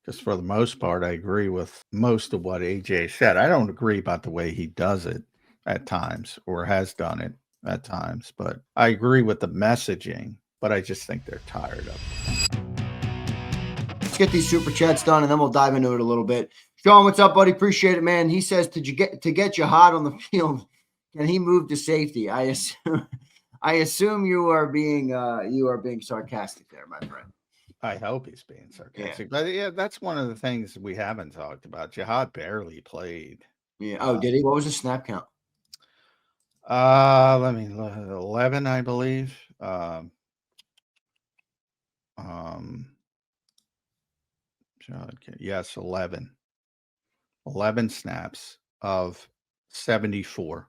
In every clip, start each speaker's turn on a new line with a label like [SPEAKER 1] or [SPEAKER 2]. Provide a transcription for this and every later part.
[SPEAKER 1] because for the most part, I agree with most of what AJ said. I don't agree about the way he does it at times or has done it at times, but I agree with the messaging, but I just think they're tired of it.
[SPEAKER 2] Let's get these super chats done, and then we'll dive into it a little bit. Sean, what's up, buddy? Appreciate it, man. He says, to get you hot on the field, can he move to safety? I assume you are being sarcastic there, my friend.
[SPEAKER 1] I hope he's being sarcastic. Yeah. But yeah, that's one of the things we haven't talked about. Jihad barely played.
[SPEAKER 2] Yeah. Oh, did he? What was the snap count?
[SPEAKER 1] Let me look. 11, I believe. Yes, 11. 11 snaps of 74.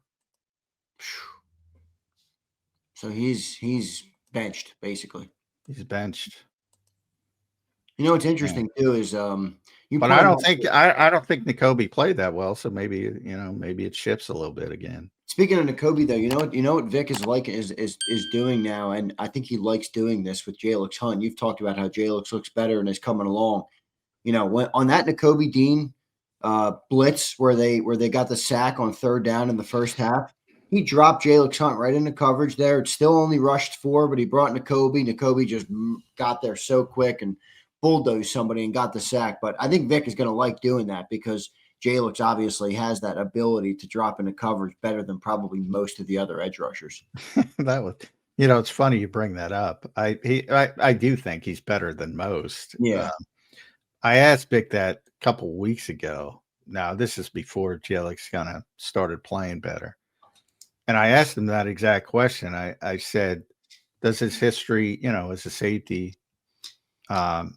[SPEAKER 2] So he's benched, basically.
[SPEAKER 1] He's benched.
[SPEAKER 2] You know what's interesting too is
[SPEAKER 1] but I don't think Nakobe played that well, so maybe it shifts a little bit again.
[SPEAKER 2] Speaking of Nakobe, though, you know what Vic is like is doing now, and I think he likes doing this with Jalix Hunt. You've talked about how Jalix looks better and is coming along. You know, when on that Nakobe Dean blitz where they got the sack on third down in the first half, he dropped Jalix Hunt right into coverage there. It's still only rushed 4, but he brought Nakobe. Nakobe just got there so quick and bulldozed somebody and got the sack. But I think Vic is going to like doing that because Jalix obviously has that ability to drop into coverage better than probably most of the other edge rushers.
[SPEAKER 1] That was, it's funny you bring that up. I do think he's better than most.
[SPEAKER 2] Yeah.
[SPEAKER 1] I asked Vic that a couple weeks ago. Now, this is before Jalix kind of started playing better. And I asked him that exact question. I said, does his history, as a safety,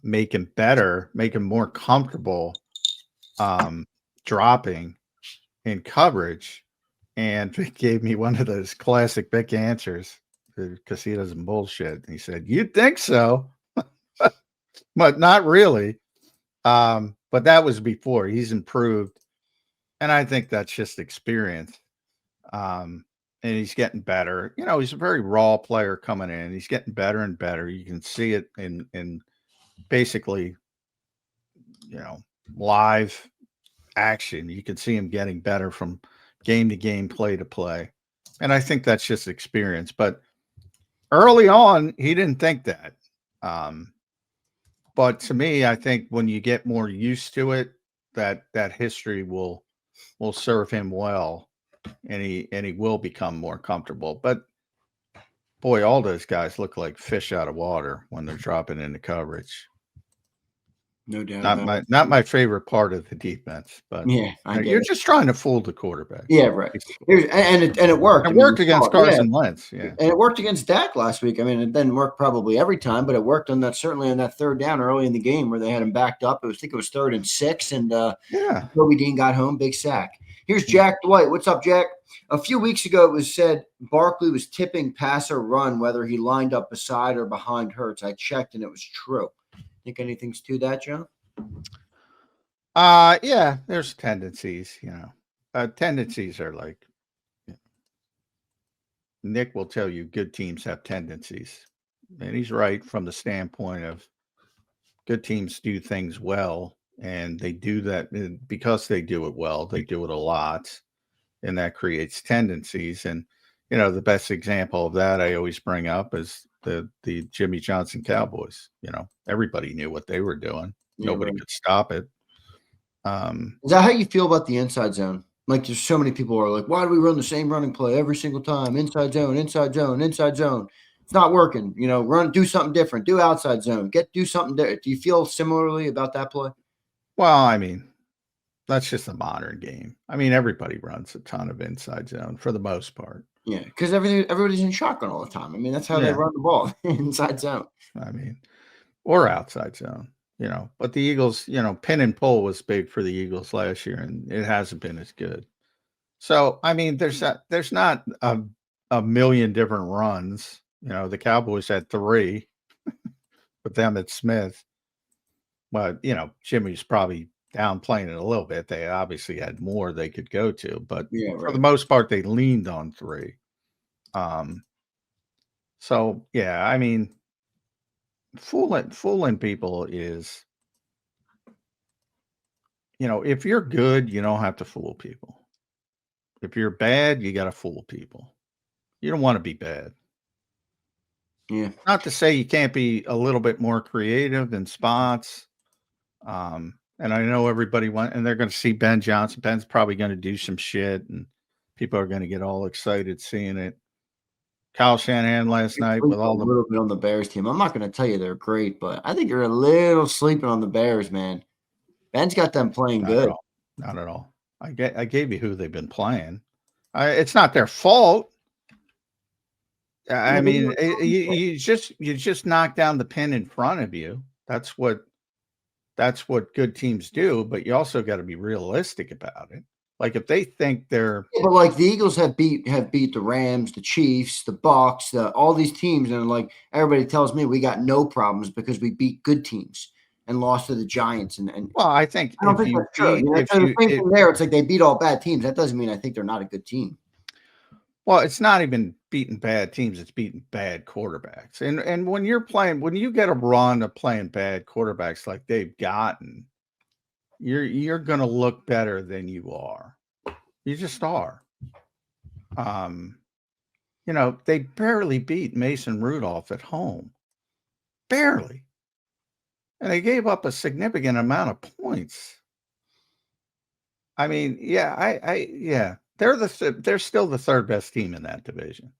[SPEAKER 1] make him better, make him more comfortable dropping in coverage? And Vic gave me one of those classic Vic answers because he doesn't bullshit. He said, "You'd think so, but not really." But that was before. He's improved, and I think that's just experience. And he's getting better. He's a very raw player coming in. He's getting better and better. You can see it in basically, live action. You can see him getting better from game to game, play to play. And I think that's just experience. But early on, he didn't think that. But to me, I think when you get more used to it, that history will serve him well, and he will become more comfortable. But boy, all those guys look like fish out of water when they're dropping into coverage.
[SPEAKER 2] No doubt.
[SPEAKER 1] Not my favorite part of the defense, but
[SPEAKER 2] yeah,
[SPEAKER 1] you're just trying to fool the quarterback.
[SPEAKER 2] Yeah, right. And it worked.
[SPEAKER 1] It worked against Carson Wentz. Yeah,
[SPEAKER 2] and it worked against Dak last week. I mean, it didn't work probably every time, but it worked on that, certainly on that third down early in the game where they had him backed up. I think it was 3rd and 6, and Kobe Dean got home, big sack. Here's Jack Dwight. What's up, Jack? A few weeks ago, it was said Barkley was tipping pass or run, whether he lined up beside or behind Hurts. I checked, and it was true. Think anything's to that, John?
[SPEAKER 1] Yeah, there's tendencies, tendencies are like, Nick will tell you good teams have tendencies, and he's right from the standpoint of good teams do things well, and they do that because they do it well. They do it a lot, and that creates tendencies. And the best example of that I always bring up is the Jimmy Johnson Cowboys. Everybody knew what they were doing. Nobody could stop it.
[SPEAKER 2] Is that how you feel about the inside zone? Like, there's so many people who are like, why do we run the same running play every single time? Inside zone, inside zone, inside zone. It's not working. Do something different. Do outside zone. Do something different. Do you feel similarly about that play?
[SPEAKER 1] Well, I mean, that's just a modern game. I mean, everybody runs a ton of inside zone for the most part.
[SPEAKER 2] Yeah, because everybody's in shotgun all the time. I mean, that's how they run the ball, inside zone.
[SPEAKER 1] I mean, or outside zone. But the Eagles, pin and pull was big for the Eagles last year, and it hasn't been as good. So, I mean, there's not a million different runs. The Cowboys had 3 with them at Smith. But, Jimmy's probably downplaying it a little bit. They obviously had more they could go to, but for the most part, they leaned on 3. So, I mean, fooling people is if you're good, you don't have to fool people. If you're bad, you got to fool people. You don't want to be bad.
[SPEAKER 2] Yeah.
[SPEAKER 1] Not to say you can't be a little bit more creative in spots. And I know everybody and they're going to see Ben Johnson. Ben's probably going to do some shit, and people are going to get all excited seeing it. Kyle Shanahan last night with all
[SPEAKER 2] a little bit on the Bears team. I'm not going to tell you they're great, but I think you're a little sleeping on the Bears, man. Ben's got them playing good.
[SPEAKER 1] Not at all. I gave you who they've been playing. It's not their fault. I mean, you just knock down the pin in front of you. That's what good teams do. But you also got to be realistic about it. Like if they think they're,
[SPEAKER 2] but like the Eagles have beat the Rams, the Chiefs, the Bucks, all these teams, and like everybody tells me we got no problems because we beat good teams and lost to the Giants. And
[SPEAKER 1] well, I don't think that's true.
[SPEAKER 2] The same thing there. It's like they beat all bad teams. That doesn't mean I think they're not a good team.
[SPEAKER 1] Well, it's not even beating bad teams; it's beating bad quarterbacks. And when you get a run of playing bad quarterbacks like they've gotten, you're going to look better than you are. You just are. They barely beat Mason Rudolph at home, barely, and they gave up a significant amount of points. I mean, yeah. They're still the third best team in that division.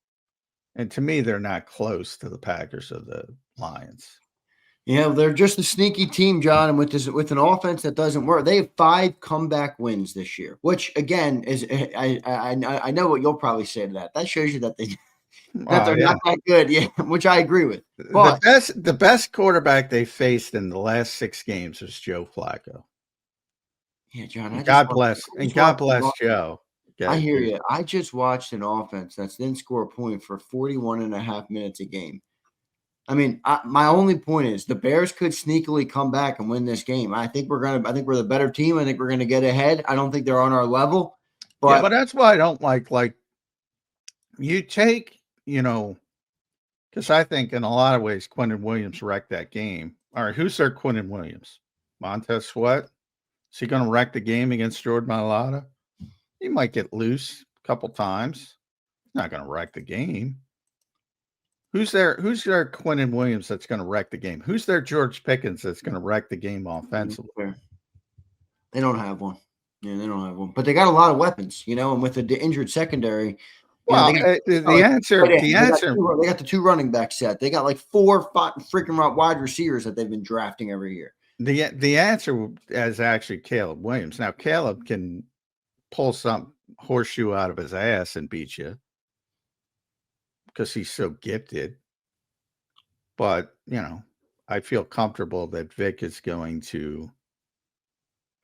[SPEAKER 1] And to me, they're not close to the Packers or the Lions.
[SPEAKER 2] Yeah, they're just a sneaky team, John. And with an offense that doesn't work, they have 5 comeback wins this year, which again is I know what you'll probably say to that. That shows you that they're not that good. Yeah, which I agree with. But
[SPEAKER 1] the best quarterback they faced in the last 6 games was Joe Flacco.
[SPEAKER 2] Yeah, John.
[SPEAKER 1] God bless Joe.
[SPEAKER 2] I hear you. I just watched an offense that's didn't score a point for 41 and a half minutes a game. I mean, my only point is the Bears could sneakily come back and win this game. I think we're the better team. I think we're gonna get ahead. I don't think they're on our level.
[SPEAKER 1] But that's why I don't like you take, because I think in a lot of ways Quinnen Williams wrecked that game. All right, who's their Quinnen Williams? Montez Sweat? Is he going to wreck the game against Jordan Mailata? He might get loose a couple times. He's not going to wreck the game. Who's their Quinnen Williams that's going to wreck the game? Who's their George Pickens that's going to wreck the game offensively?
[SPEAKER 2] They don't have one. Yeah, they don't have one. But they got a lot of weapons, and with the injured secondary.
[SPEAKER 1] Well, the answer. They
[SPEAKER 2] got the 2 running back set. They got like 4 freaking wide receivers that they've been drafting every year.
[SPEAKER 1] The answer is actually Caleb Williams. Now Caleb can pull some horseshoe out of his ass and beat you because he's so gifted. But, I feel comfortable that Vic is going to,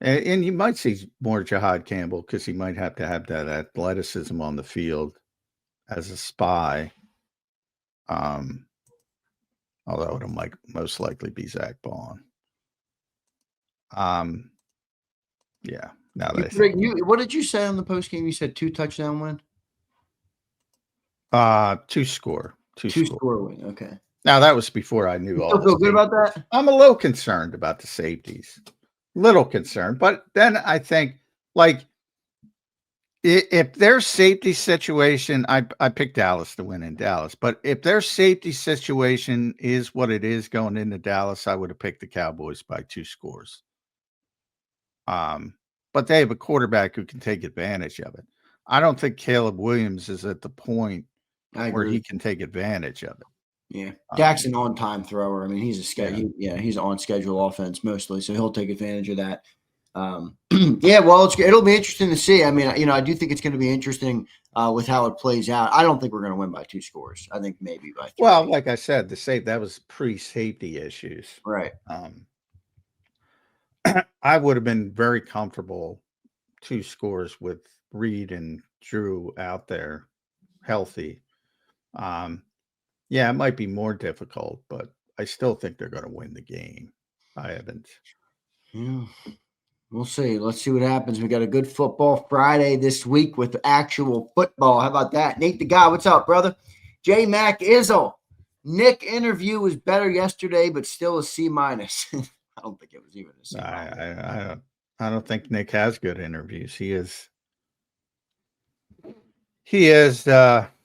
[SPEAKER 1] and you might see more Jahad Campbell because he might have to have that athleticism on the field as a spy. Although it might most likely be Zach Bond. Yeah. Now
[SPEAKER 2] what did you say on the post game? You said 2 touchdown win.
[SPEAKER 1] 2 score
[SPEAKER 2] win. Okay.
[SPEAKER 1] Now that was before I knew all.
[SPEAKER 2] You feel good about that?
[SPEAKER 1] I'm a little concerned about the safeties. Little concerned, but then I think like if their safety situation, I picked Dallas to win in Dallas, but if their safety situation is what it is going into Dallas, I would have picked the Cowboys by 2 scores. But they have a quarterback who can take advantage of it. I don't think Caleb Williams is at the point where he can take advantage of it.
[SPEAKER 2] Yeah, Dak's an on-time thrower. I mean, he's a schedule. Yeah, he's on schedule offense mostly, so he'll take advantage of that. Yeah, well, it'll be interesting to see. I mean, I do think it's going to be interesting with how it plays out. I don't think we're going to win by 2 scores. I think maybe by 3.
[SPEAKER 1] Well, like I said, that was pre-safety issues,
[SPEAKER 2] right?
[SPEAKER 1] I would have been very comfortable 2 scores with Reed and Drew out there healthy. Yeah, it might be more difficult, but I still think they're going to win the game. I haven't.
[SPEAKER 2] Yeah, we'll see. Let's see what happens. We got a good football Friday this week with actual football. How about that? Nate the Guy, what's up, brother? JMac Izzle. Nick interview was better yesterday, but still a C-. I don't think it was even a C-.
[SPEAKER 1] I don't think Nick has good interviews. He is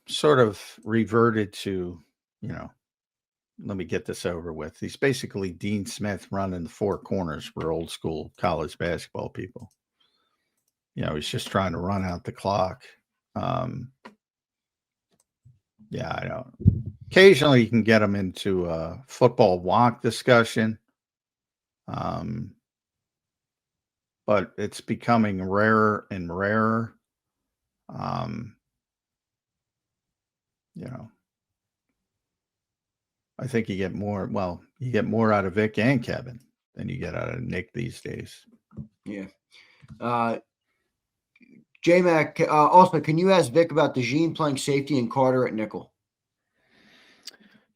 [SPEAKER 1] sort of reverted to, let me get this over with. He's basically Dean Smith running the four corners for old school college basketball people. He's just trying to run out the clock. Yeah, I know. Occasionally you can get him into a football walk discussion. But it's becoming rarer and rarer. I think you get more out of Vic and Kevin than you get out of Nick these days.
[SPEAKER 2] Yeah. JMac, also, can you ask Vic about DeJean playing safety and Carter at nickel?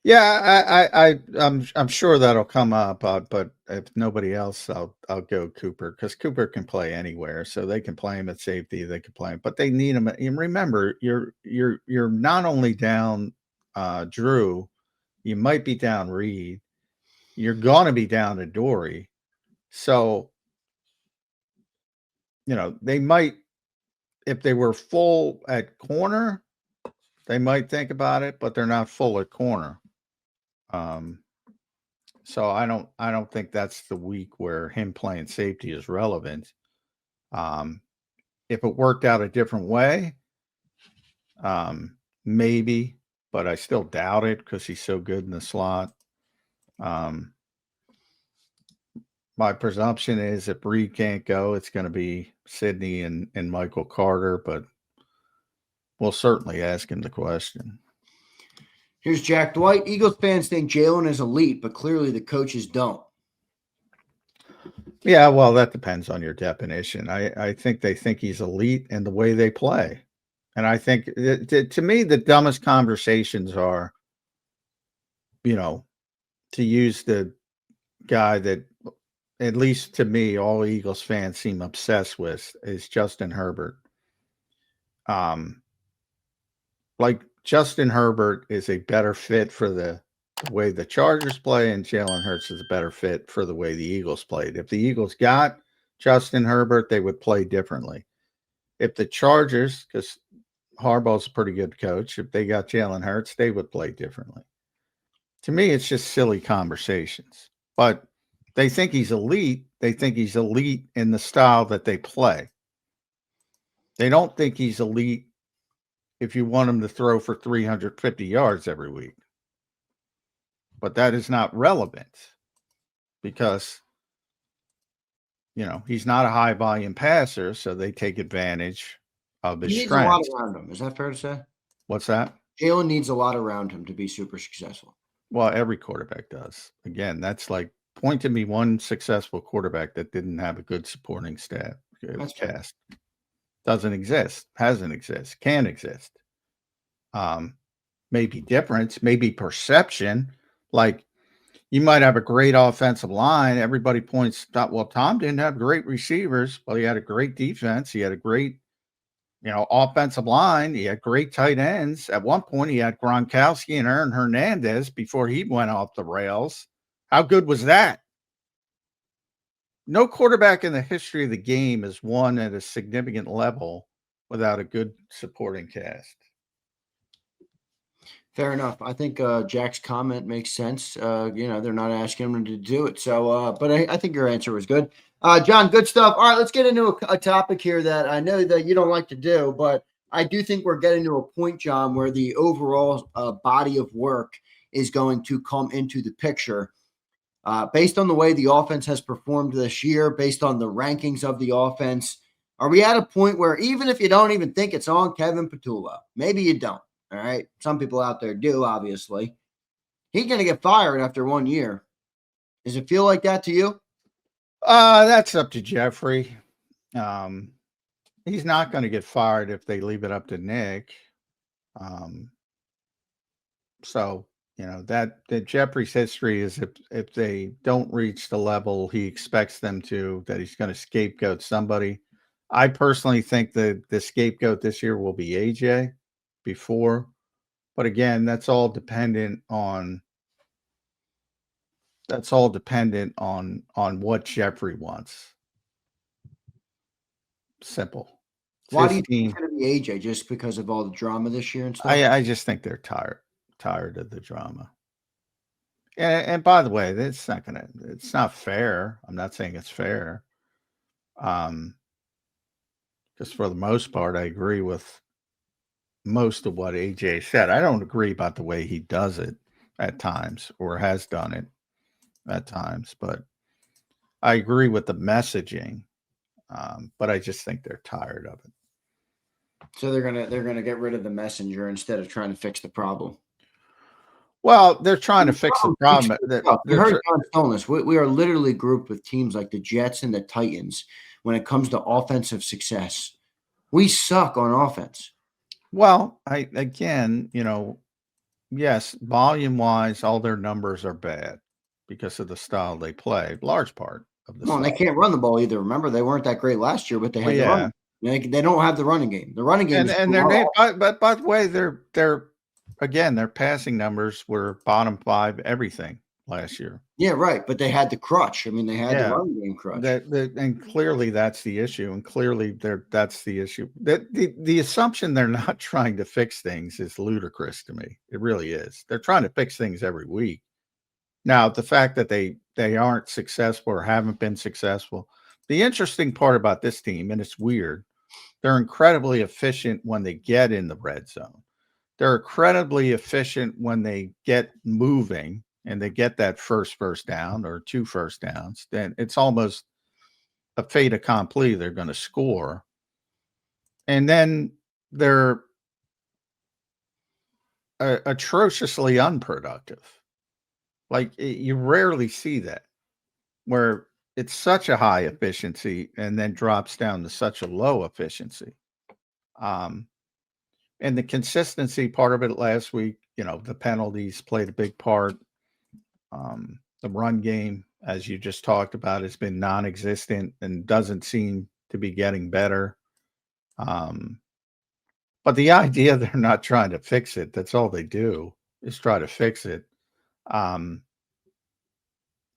[SPEAKER 1] Yeah, I'm sure that'll come up, but if nobody else, I'll go Cooper, because Cooper can play anywhere, so they can play him at safety, they can play him, but they need him. And remember, you're not only down Drew, you might be down Reed, you're gonna be down Adoree, so they might, if they were full at corner, they might think about it, but they're not full at corner. So I don't think that's the week where him playing safety is relevant. If it worked out a different way, maybe, but I still doubt it because he's so good in the slot. My presumption is if Reed can't go, it's going to be Sidney and Michael Carter, but we'll certainly ask him the question.
[SPEAKER 2] Here's Jack Dwight. Eagles fans think Jalen is elite, but clearly the coaches don't.
[SPEAKER 1] Yeah, well, that depends on your definition. I think they think he's elite in the way they play. And I think, to me, the dumbest conversations are, to use the guy that, at least to me, all Eagles fans seem obsessed with, is Justin Herbert. Like, Justin Herbert is a better fit for the way the Chargers play, and Jalen Hurts is a better fit for the way the Eagles played. If the Eagles got Justin Herbert, they would play differently. If the Chargers, because Harbaugh's a pretty good coach, if they got Jalen Hurts, they would play differently. To me, it's just silly conversations. But they think he's elite. They think he's elite in the style that they play. They don't think he's elite if you want him to throw for 350 yards every week. But that is not relevant because, he's not a high volume passer, so they take advantage of his strengths.
[SPEAKER 2] He needs a lot around him. Is that fair to say?
[SPEAKER 1] What's that?
[SPEAKER 2] Jalen needs a lot around him to be super successful.
[SPEAKER 1] Well, every quarterback does. Again, that's like, point to me one successful quarterback that didn't have a good supporting staff.
[SPEAKER 2] That's
[SPEAKER 1] cast. Doesn't exist. Hasn't exist. Can't exist. Maybe difference, maybe perception. Like, you might have a great offensive line. Everybody points out, well, Tom didn't have great receivers. Well, he had a great defense. He had a great, offensive line. He had great tight ends. At one point, he had Gronkowski and Aaron Hernandez before he went off the rails. How good was that? No quarterback in the history of the game has won at a significant level without a good supporting cast.
[SPEAKER 2] Fair enough. I think Jack's comment makes sense. They're not asking him to do it. So, but I think your answer was good. John, good stuff. All right, let's get into a topic here that I know that you don't like to do, but I do think we're getting to a point, John, where the overall body of work is going to come into the picture. Based on the way the offense has performed this year, based on the rankings of the offense, are we at a point where even if you don't even think it's on Kevin Patullo, maybe you don't, all right? Some people out there do, obviously. He's going to get fired after 1 year. Does it feel like that to you?
[SPEAKER 1] That's up to Jeffrey. He's not going to get fired if they leave it up to Nick. So, that Jeffrey's history is if they don't reach the level he expects them to, that he's going to scapegoat somebody. I personally think that the scapegoat this year will be AJ before. But again, that's all dependent on what Jeffrey wants. Simple.
[SPEAKER 2] Why do you think
[SPEAKER 1] 15.
[SPEAKER 2] it's going to be AJ? Just because of all the drama this year and stuff?
[SPEAKER 1] I just think they're tired of the drama. And by the way, it's not fair. I'm not saying it's fair. Because for the most part, I agree with most of what AJ said. I don't agree about the way he does it at times or has done it at times, but I agree with the messaging. But I just think they're tired of it.
[SPEAKER 2] So they're gonna get rid of the messenger instead of trying to fix the problem.
[SPEAKER 1] Well, they're trying to fix the problem.
[SPEAKER 2] You heard John telling us we are literally grouped with teams like the Jets and the Titans when it comes to offensive success. We suck on offense.
[SPEAKER 1] Well, yes, volume wise, all their numbers are bad because of the style they play. Large part of the
[SPEAKER 2] Well, they
[SPEAKER 1] style.
[SPEAKER 2] can't run the ball either. Remember, they weren't that great last year, but they had the run. They don't have the running game. The running game
[SPEAKER 1] and their name. But by the way, their passing numbers were bottom 5 everything last year.
[SPEAKER 2] Yeah, right. But they had the crutch. I mean, they had the running game crutch.
[SPEAKER 1] And clearly that's the issue. And clearly that's the issue. The assumption they're not trying to fix things is ludicrous to me. It really is. They're trying to fix things every week. Now, the fact that they aren't successful or haven't been successful. The interesting part about this team, and it's weird, they're incredibly efficient when they get in the red zone. They're incredibly efficient when they get moving and they get that first down or 2 first downs. Then it's almost a fait accompli. They're going to score. And then they're atrociously unproductive. Like you rarely see that where it's such a high efficiency and then drops down to such a low efficiency. And the consistency part of it last week, the penalties played a big part. The run game, as you just talked about, has been non-existent and doesn't seem to be getting better. But the idea they're not trying to fix it, that's all they do is try to fix it.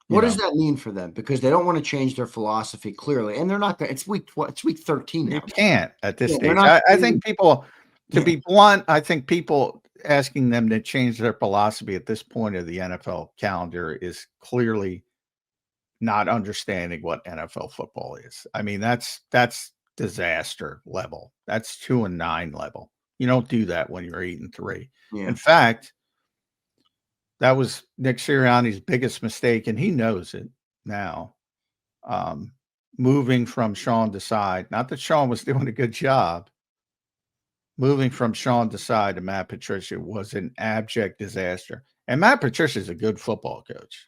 [SPEAKER 2] What does that mean for them? Because they don't want to change their philosophy clearly, and they're not going. It's week 13 now.
[SPEAKER 1] You can't at this stage. I think people, to be blunt, I think people asking them to change their philosophy at this point of the NFL calendar is clearly not understanding what NFL football is. I mean, that's disaster level. That's 2-9 level. You don't do that when you're 8-3.
[SPEAKER 2] Yeah.
[SPEAKER 1] In fact, that was Nick Sirianni's biggest mistake, and he knows it now. Moving from Sean Desai, not that Sean was doing a good job, moving from Sean Desai to Matt Patricia was an abject disaster. And Matt Patricia is a good football coach.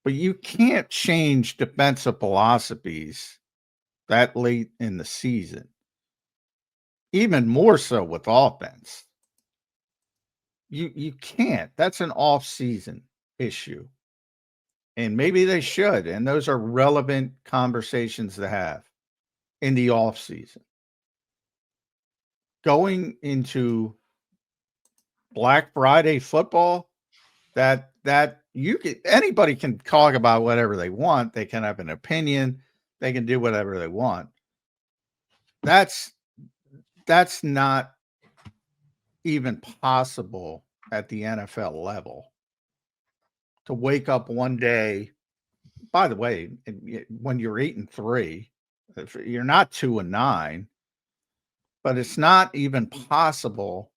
[SPEAKER 1] But you can't change defensive philosophies that late in the season, even more so with offense. You can't. That's an off-season issue. And maybe they should. And those are relevant conversations to have in the off-season. Going into Black Friday football, that anybody can talk about whatever they want. They can have an opinion. They can do whatever they want. That's not even possible at the NFL level to wake up one day. By the way, when you're 8-3, you're not 2-9, but it's not even possible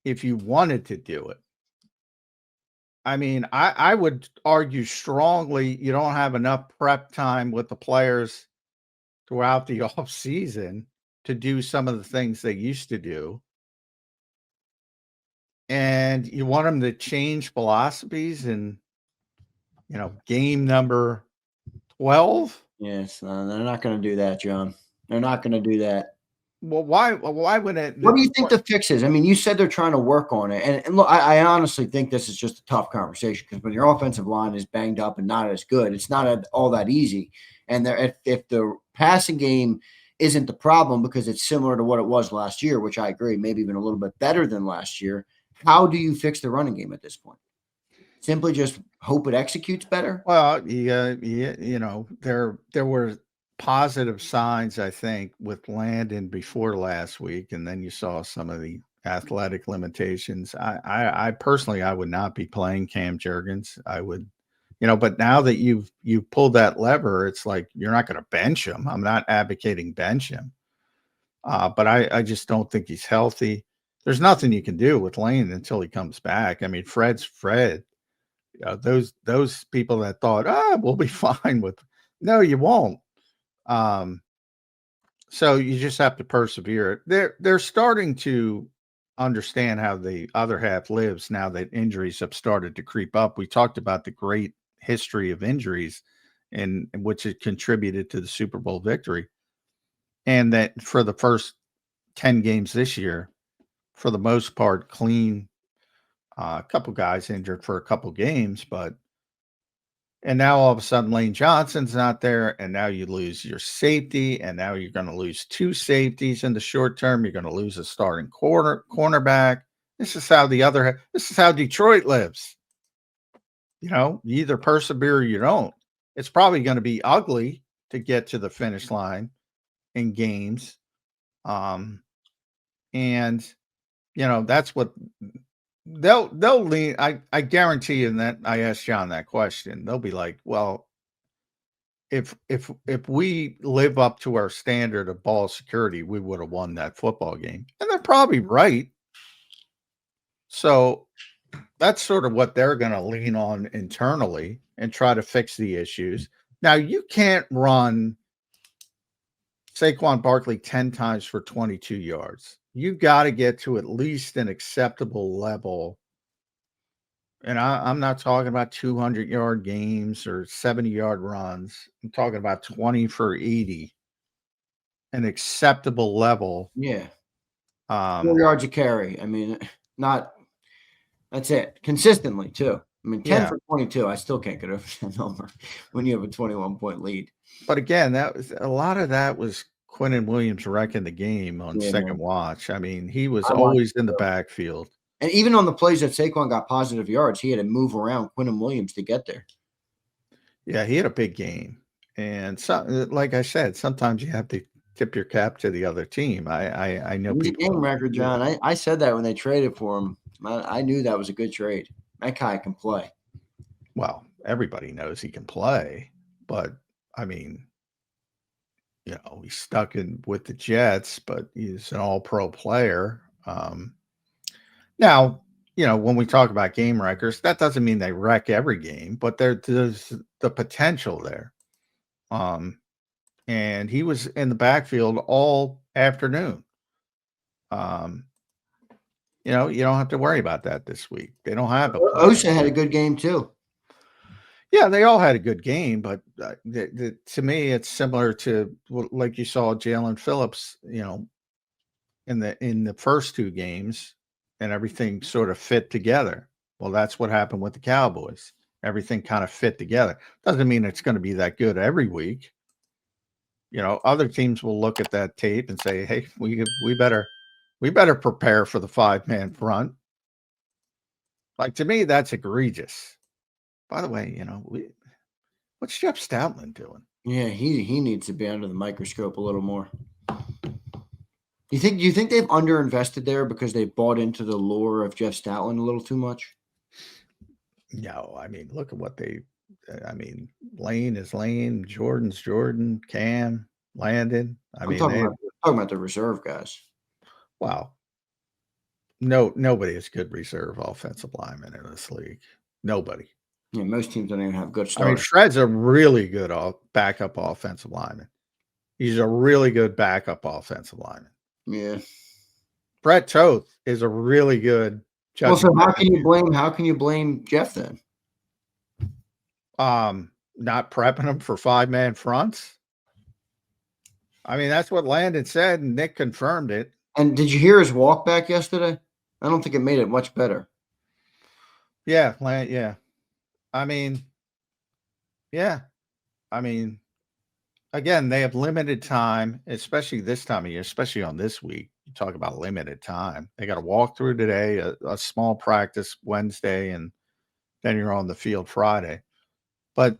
[SPEAKER 1] if you wanted to do it. I mean, I would argue strongly you don't have enough prep time with the players throughout the off season to do some of the things they used to do. And you want them to change philosophies in, game number 12?
[SPEAKER 2] Yes, they're not going to do that, John. They're not going to do that.
[SPEAKER 1] Well, why would it?
[SPEAKER 2] What do you think the fix is? I mean, you said they're trying to work on it. And look, I honestly think this is just a tough conversation because when your offensive line is banged up and not as good, it's not all that easy. And if the passing game isn't the problem because it's similar to what it was last year, which I agree, maybe even a little bit better than last year, how do you fix the running game at this point? Simply just hope it executes better?
[SPEAKER 1] Well, there were positive signs, I think, with Landon before last week, and then you saw some of the athletic limitations. I personally, I would not be playing Cam Jurgens. I would, but now that you've pulled that lever, it's like you're not going to bench him. I'm not advocating bench him, but I just don't think he's healthy. There's nothing you can do with Lane until he comes back. I mean, Fred's Fred. Those people that thought, we'll be fine with, no, you won't. So you just have to persevere. They're starting to understand how the other half lives now that injuries have started to creep up. We talked about the great history of injuries and which had contributed to the Super Bowl victory. And that for the first 10 games this year, for the most part, clean. A couple guys injured for a couple games, and now all of a sudden Lane Johnson's not there, and now you lose your safety, and now you're going to lose two safeties in the short term. You're going to lose a starting cornerback. This is how Detroit lives. You either persevere or you don't. It's probably going to be ugly to get to the finish line in games. And that's what they'll lean. I guarantee you, and that I asked John that question, they'll be like, well, if we live up to our standard of ball security, we would have won that football game. And they're probably right. So that's sort of what they're going to lean on internally and try to fix the issues. Now, you can't run Saquon Barkley 10 times for 22 yards. You've got to get to at least an acceptable level. And I'm not talking about 200-yard games or 70-yard runs. I'm talking about 20 for 80, an acceptable level.
[SPEAKER 2] Yeah. 4 yards a carry. I mean, that's it. Consistently, too. I mean, 10 for 22, I still can't get over that number when you have a 21-point lead.
[SPEAKER 1] But again, a lot of that was Quinnen Williams wrecking the game on second watch. I mean, he was always in the backfield.
[SPEAKER 2] And even on the plays that Saquon got positive yards, he had to move around Quinnen Williams to get there.
[SPEAKER 1] Yeah, he had a big game. And like I said, sometimes you have to tip your cap to the other team. I know
[SPEAKER 2] He's
[SPEAKER 1] people.
[SPEAKER 2] A game record, John. I said that when they traded for him. I knew that was a good trade. That guy can play.
[SPEAKER 1] Well, everybody knows he can play, but I mean, he's stuck in with the Jets, but he's an all-pro player. Now, when we talk about game wreckers, that doesn't mean they wreck every game, but there's the potential there. And he was in the backfield all afternoon. You don't have to worry about that this week. They don't have a
[SPEAKER 2] Osa had a good game too.
[SPEAKER 1] Yeah, they all had a good game, but to me, it's similar to like you saw Jalen Phillips, in the first two games, and everything sort of fit together. Well, that's what happened with the Cowboys. Everything kind of fit together. Doesn't mean it's going to be that good every week. Other teams will look at that tape and say, "Hey, we better prepare for the 5-man front." Like, to me, that's egregious. By the way, what's Jeff Stoutland doing?
[SPEAKER 2] Yeah, he needs to be under the microscope a little more. Do you think they've underinvested there because they bought into the lure of Jeff Stoutland a little too much?
[SPEAKER 1] No, I mean, look at what Lane is Lane, Jordan's Jordan, Cam, Landon.
[SPEAKER 2] I'm talking about the reserve guys.
[SPEAKER 1] Wow. No, nobody is good reserve offensive lineman in this league. Nobody.
[SPEAKER 2] Yeah, most teams don't even have good starters.
[SPEAKER 1] I mean, Fred's a really good backup offensive lineman. He's a really good backup offensive lineman.
[SPEAKER 2] Yeah.
[SPEAKER 1] Brett Toth is a really good judge.
[SPEAKER 2] Well, so how can you blame Jeff then?
[SPEAKER 1] Not prepping him for 5-man fronts. I mean, that's what Landon said, and Nick confirmed it.
[SPEAKER 2] And did you hear his walk back yesterday? I don't think it made it much better.
[SPEAKER 1] Yeah, yeah. I mean, again, they have limited time, especially this time of year, especially on this week. You talk about limited time. They got to walk through today, a small practice Wednesday, and then you're on the field Friday. But,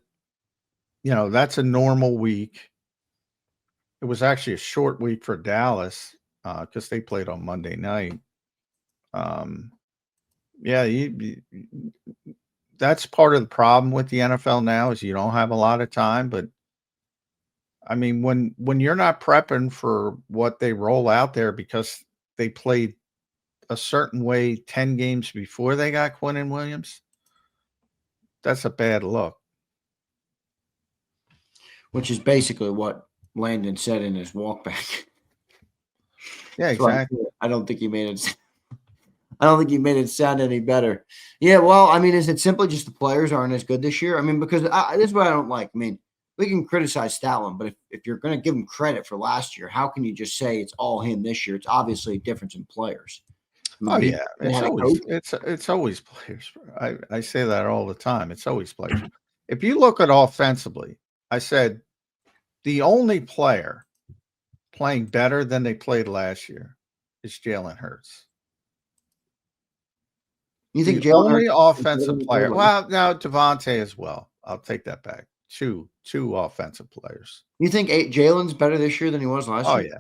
[SPEAKER 1] that's a normal week. it was actually a short week for Dallas because they played on Monday night. Yeah, that's part of the problem with the NFL now is you don't have a lot of time. But I mean, when you're not prepping for what they roll out there because they played a certain way 10 games before they got Quinnen Williams, that's a bad look.
[SPEAKER 2] Which is basically what Landon said in his walkback.
[SPEAKER 1] Yeah, exactly.
[SPEAKER 2] I don't think he made it. I don't think he made it sound any better. Yeah, well, I mean, is it simply just the players aren't as good this year? I mean, because this is what I don't like. I mean, we can criticize Stalin, but if you're going to give him credit for last year, how can you just say it's all him this year? It's obviously a difference in players. I mean,
[SPEAKER 1] Oh yeah, it's always players. I say that all the time. It's always players. If you look at offensively, I said the only player playing better than they played last year is Jalen Hurts.
[SPEAKER 2] You think
[SPEAKER 1] the
[SPEAKER 2] Jalen
[SPEAKER 1] only
[SPEAKER 2] Hurts
[SPEAKER 1] offensive player? Well, now Devontae as well. I'll take that back. Two offensive players.
[SPEAKER 2] You think Jalen's better this year than he was last year?
[SPEAKER 1] Oh yeah,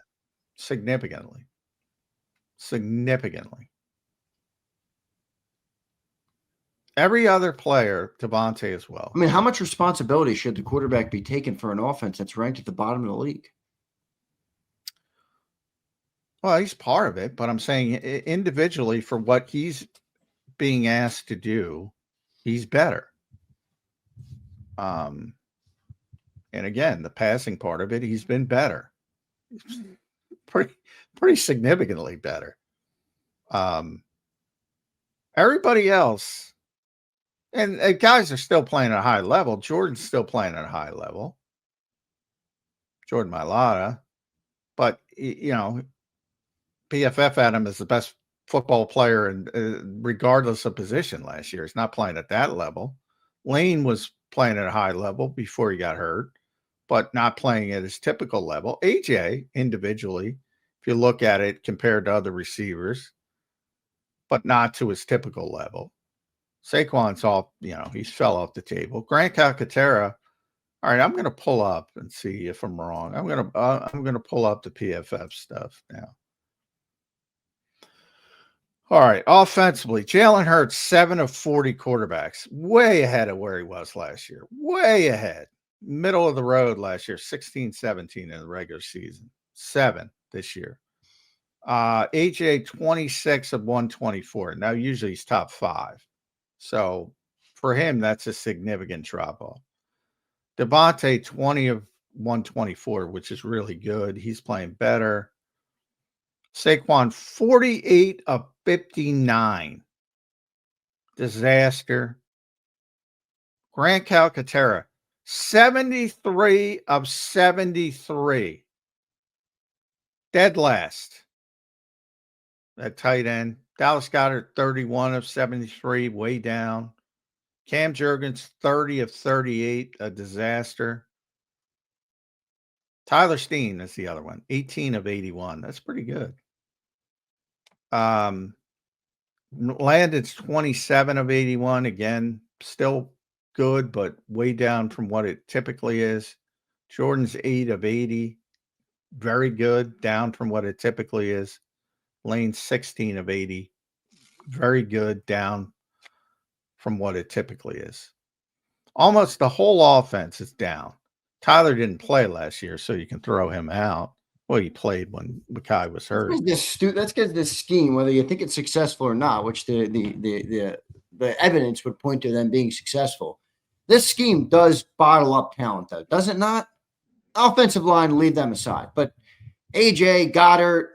[SPEAKER 1] significantly. Every other player, Devontae as well.
[SPEAKER 2] I mean, how much responsibility should the quarterback be taken for an offense that's ranked at the bottom of the league?
[SPEAKER 1] Well, he's part of it, but I'm saying individually for what he's being asked to do, he's better. And again, the passing part of it, he's been better. Pretty significantly better. Everybody else, and guys are still playing at a high level. Jordan's still playing at a high level. Jordan Mailata, but PFF had him as the best football player, and regardless of position last year, he's not playing at that level. Lane was playing at a high level before he got hurt, but not playing at his typical level. AJ individually, if you look at it compared to other receivers, but not to his typical level. Saquon's off, he's fell off the table. Grant Calcaterra, all right, I'm going to pull up and see if I'm wrong. I'm going to pull up the PFF stuff now. All right, offensively, Jalen Hurts, 7 of 40 quarterbacks, way ahead of where he was last year, way ahead. Middle of the road last year, 16-17 in the regular season, 7 this year. AJ, 26 of 124. Now, usually he's top 5. So for him, that's a significant drop-off. Devontae, 20 of 124, which is really good. He's playing better. Saquon, 48 of 59. Disaster. Grant Calcaterra, 73 of 73. Dead last. That tight end. Dallas Goedert, 31 of 73, way down. Cam Jurgens, 30 of 38, a disaster. Tyler Steen is the other one, 18 of 81. That's pretty good. Landon's 27 of 81. Again, still good, but way down from what it typically is. Jordan's 8 of 80. Very good, down from what it typically is. Lane's 16 of 80. Very good, down from what it typically is. Almost the whole offense is down. Tyler didn't play last year, so you can throw him out. Well, he played when Mekhi was hurt.
[SPEAKER 2] Let's get this scheme, whether you think it's successful or not, which the evidence would point to them being successful. This scheme does bottle up talent, though, does it not? Offensive line, leave them aside. But AJ, Goddard,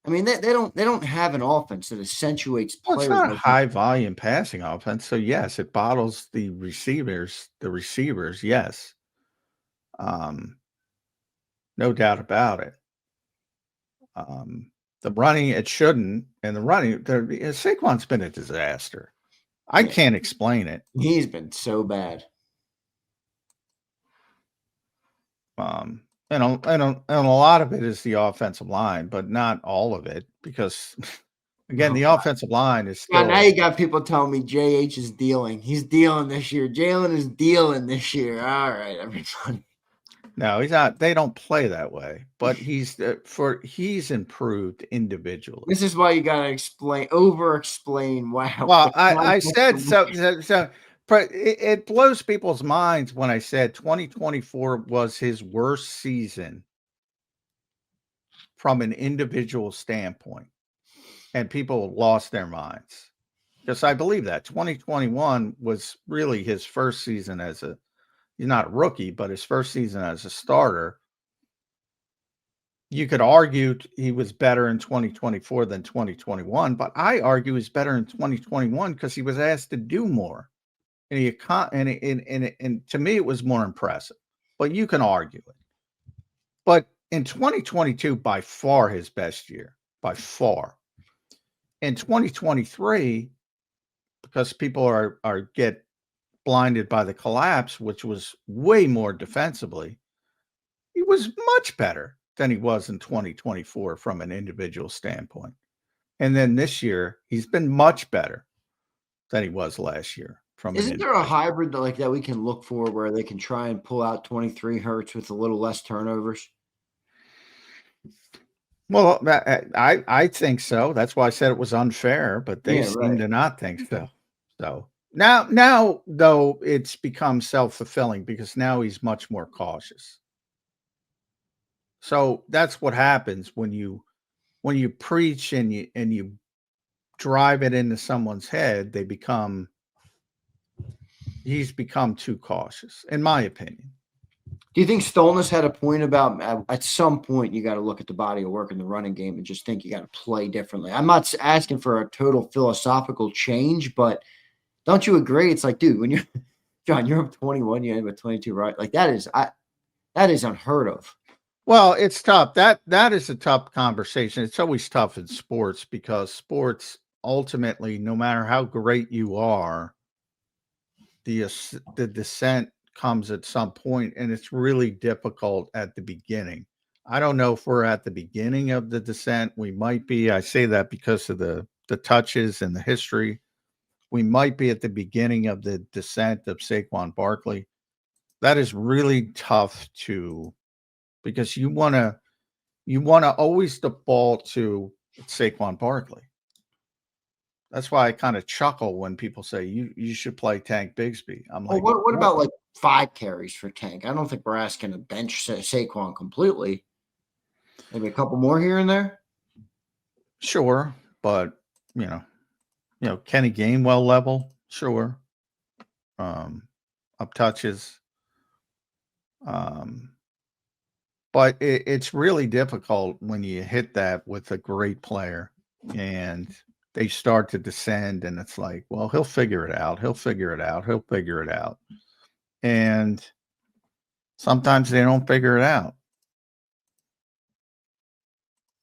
[SPEAKER 2] I mean, they don't have an offense that accentuates players.
[SPEAKER 1] Well, it's not a high volume passing offense, so yes, it bottles the receivers. Yes, no doubt about it. The running, it shouldn't, and the running, Saquon's been a disaster. I can't explain it.
[SPEAKER 2] He's been so bad.
[SPEAKER 1] And a lot of it is the offensive line, but not all of it, because again, the offensive line is still.
[SPEAKER 2] Now you got people telling me JH is dealing. He's dealing this year. Jalen is dealing this year. All right, everybody.
[SPEAKER 1] No, he's not. They don't play that way. But he's improved individually.
[SPEAKER 2] This is why you gotta over-explain. Wow.
[SPEAKER 1] Well, I said so. But it blows people's minds when I said 2024 was his worst season from an individual standpoint, and people lost their minds because I believe that 2021 was really his first season he's not a rookie, but his first season as a starter. You could argue he was better in 2024 than 2021, but I argue he's better in 2021 because he was asked to do more. And to me, it was more impressive. But you can argue it. But in 2022, by far his best year, by far. In 2023, because people are get blinded by the collapse, which was way more defensively, he was much better than he was in 2024 from an individual standpoint. And then this year, he's been much better than he was last year.
[SPEAKER 2] Isn't there a hybrid like that we can look for where they can try and pull out 23 Hurts with a little less turnovers?
[SPEAKER 1] Well, I think so. That's why I said it was unfair, but they seem to not think so. So now though, it's become self-fulfilling because now he's much more cautious. So that's what happens when you preach and you drive it into someone's head. He's become too cautious, in my opinion.
[SPEAKER 2] Do you think Stolness had a point about at some point you got to look at the body of work in the running game and just think you got to play differently? I'm not asking for a total philosophical change, but don't you agree? It's like, dude, when you're John, you're up 21, you end with 22, right? Like that is unheard of.
[SPEAKER 1] Well, it's tough. That is a tough conversation. It's always tough in sports because sports ultimately, no matter how great you are, the descent comes at some point, and it's really difficult at the beginning. I don't know if we're at the beginning of the descent. We might be. I say that because of the touches and the history. We might be at the beginning of the descent of Saquon Barkley. That is really tough because you want to always default to Saquon Barkley. That's why I kind of chuckle when people say you should play Tank Bigsby. I'm like,
[SPEAKER 2] what about like 5 carries for Tank? I don't think we're asking to bench Saquon completely. Maybe a couple more here and there.
[SPEAKER 1] Sure, but you know, Kenny Gainwell level, sure. Up touches. But it's really difficult when you hit that with a great player and they start to descend, and it's like, well, he'll figure it out. He'll figure it out. He'll figure it out. And sometimes they don't figure it out.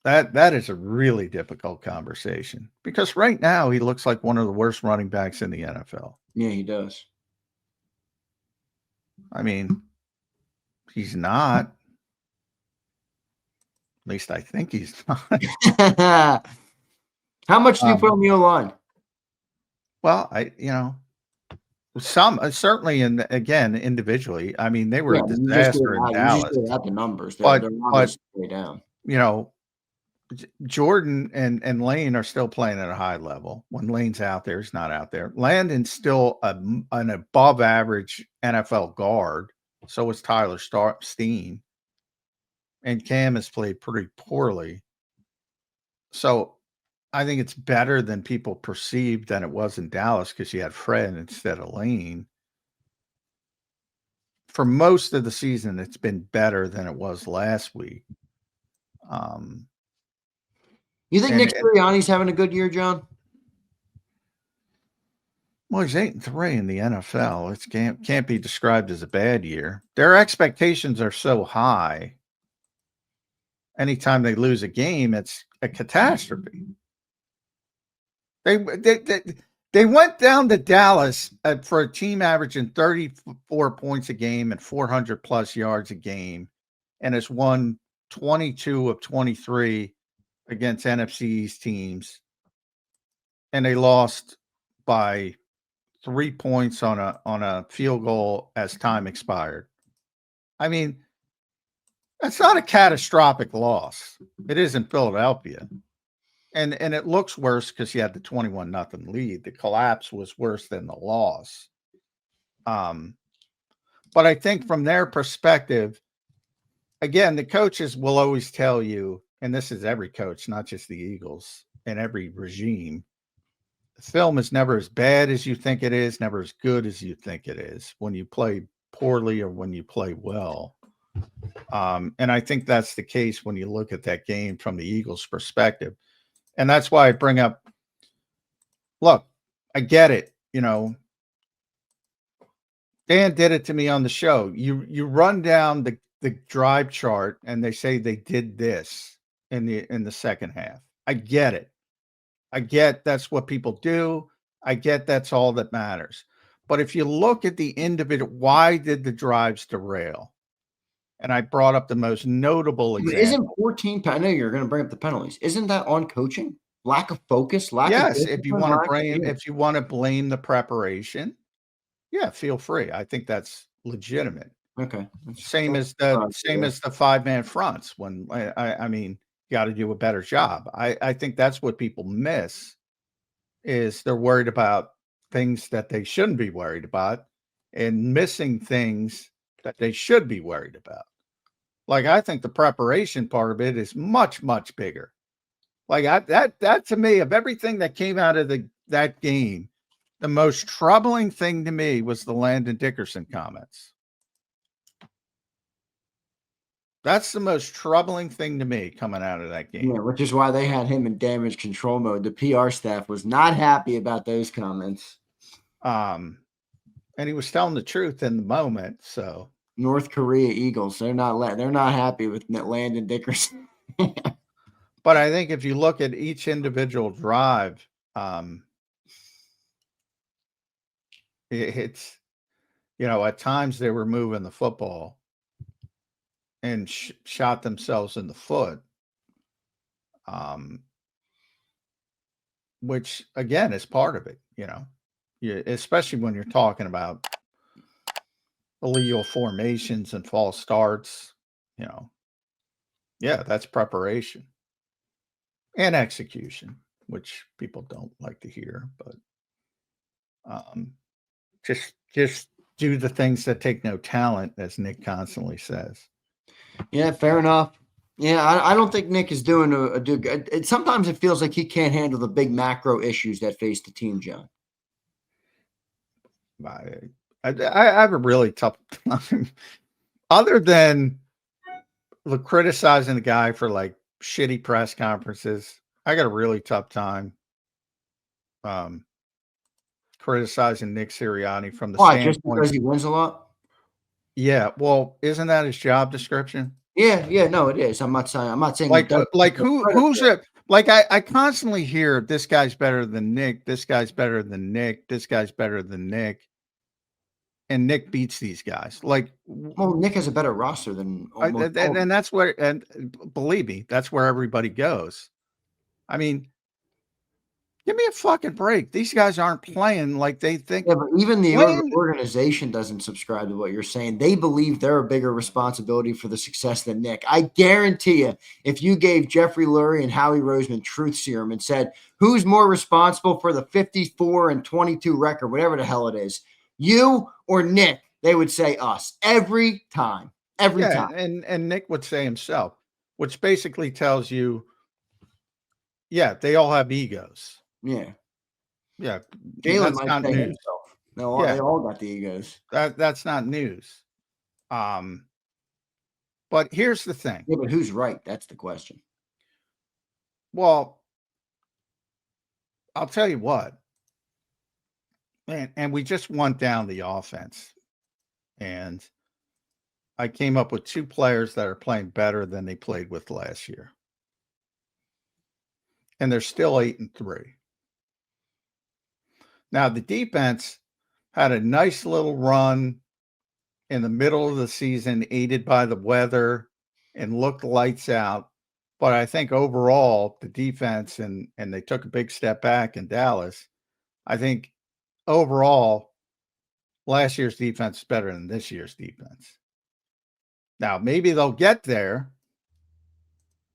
[SPEAKER 1] That is a really difficult conversation because right now he looks like one of the worst running backs in the NFL.
[SPEAKER 2] Yeah, he does.
[SPEAKER 1] I mean, he's not. At least I think he's not.
[SPEAKER 2] How much do you put on the O-line?
[SPEAKER 1] Well, some certainly, again, individually. I mean, they were a disaster in Dallas.
[SPEAKER 2] You just the numbers.
[SPEAKER 1] They're
[SPEAKER 2] not way down.
[SPEAKER 1] You know, Jordan and Lane are still playing at a high level. When Lane's out there, he's not out there. Landon's still an above average NFL guard. So is Tyler Steen. And Cam has played pretty poorly. So I think it's better than people perceived than it was in Dallas because you had Fred instead of Lane. For most of the season, it's been better than it was last week.
[SPEAKER 2] You think Nick Sirianni's having a good year, John?
[SPEAKER 1] Well, he's 8-3 in the NFL. It can't be described as a bad year. Their expectations are so high. Anytime they lose a game, it's a catastrophe. They went down to Dallas for a team averaging 34 points a game and 400 plus yards a game, and has won 22 of 23 against NFC East teams, and they lost by 3 points on a field goal as time expired. I mean, That's not a catastrophic loss. It is in Philadelphia. And it looks worse because you had the 21-0 lead. The collapse was worse than the loss. But I think from their perspective, again, the coaches will always tell you, and this is every coach, not just the Eagles, and every regime, the film is never as bad as you think it is, never as good as you think it is when you play poorly or when you play well. And I think that's the case when you look at that game from the Eagles' perspective. And that's why I bring up, look, I get it. You know, Dan did it to me on the show. You run down the drive chart and they say they did this in the second half. I get it. I get that's what people do. I get that's all that matters. But if you look at the individual, why did the drives derail? And I brought up the most notable
[SPEAKER 2] But isn't
[SPEAKER 1] example.
[SPEAKER 2] 14 I know you're gonna bring up the penalties. Isn't that on coaching? Lack of focus, lack of
[SPEAKER 1] Yes, if you
[SPEAKER 2] discipline,
[SPEAKER 1] want to
[SPEAKER 2] lack of
[SPEAKER 1] blame, if you want to blame the preparation, yeah, feel free. I think that's legitimate.
[SPEAKER 2] Okay.
[SPEAKER 1] Same as the 5-man fronts. When I mean, you got to do a better job. I think that's what people miss is they're worried about things that they shouldn't be worried about and missing things that they should be worried about. Like I think the preparation part of it is much bigger. Like that to me, of everything that came out of that game, the most troubling thing to me was the Landon Dickerson comments. That's the most troubling thing to me coming out of that game.
[SPEAKER 2] Yeah, which is why they had him in damage control mode. The PR staff was not happy about those comments.
[SPEAKER 1] And he was telling the truth in the moment. So
[SPEAKER 2] North Korea Eagles, they're not happy with Landon Dickerson.
[SPEAKER 1] but I think if you look at each individual drive, it's, you know, at times they were moving the football and shot themselves in the foot, which again is part of it, you know, especially when you're talking about illegal formations and false starts, you know, yeah, that's preparation and execution, which people don't like to hear, but just do the things that take no talent, as Nick constantly says.
[SPEAKER 2] Yeah, fair enough. Yeah, I don't think Nick is doing a good. Sometimes it feels like he can't handle the big macro issues that face the team, John.
[SPEAKER 1] I have a really tough time, other than the criticizing the guy for like shitty press conferences. I got a really tough time criticizing Nick Sirianni from the
[SPEAKER 2] Why? Just
[SPEAKER 1] standpoint.
[SPEAKER 2] because he wins a lot?
[SPEAKER 1] Yeah, well, isn't that his job description?
[SPEAKER 2] Yeah, no, it is. I'm not saying he
[SPEAKER 1] Like,
[SPEAKER 2] doesn't
[SPEAKER 1] like
[SPEAKER 2] deserve credit
[SPEAKER 1] who's
[SPEAKER 2] for it.
[SPEAKER 1] it? Like I constantly hear this guy's better than Nick. This guy's better than Nick. This guy's better than Nick. And Nick beats these guys. Like,
[SPEAKER 2] Well, Nick has a better roster than almost all of them.
[SPEAKER 1] and that's where, and believe me, that's where everybody goes. I mean, give me a fucking break. These guys aren't playing like they think.
[SPEAKER 2] Yeah, but even the
[SPEAKER 1] Playing,
[SPEAKER 2] organization doesn't subscribe to what you're saying. They believe they're a bigger responsibility for the success than Nick. I guarantee you, if you gave Jeffrey Lurie and Howie Roseman truth serum and said, who's more responsible for the 54-22 record, whatever the hell it is, you or Nick, they would say us every time. Every
[SPEAKER 1] yeah,
[SPEAKER 2] time.
[SPEAKER 1] and Nick would say himself, which basically tells you, yeah, they all have egos.
[SPEAKER 2] Yeah.
[SPEAKER 1] Yeah,
[SPEAKER 2] Jalen
[SPEAKER 1] that's
[SPEAKER 2] might
[SPEAKER 1] not
[SPEAKER 2] say
[SPEAKER 1] news.
[SPEAKER 2] himself. They
[SPEAKER 1] Yeah,
[SPEAKER 2] all got the egos.
[SPEAKER 1] that's not news. But here's the thing.
[SPEAKER 2] Yeah, but who's right? That's the question.
[SPEAKER 1] Well, I'll tell you what. And we just went down the offense. And I came up with 2 players that are playing better than they played with last year. And they're still 8-3. Now, the defense had a nice little run in the middle of the season, aided by the weather, and looked lights out. But I think overall, the defense, and they took a big step back in Dallas. I think overall, last year's defense is better than this year's defense. Now, maybe they'll get there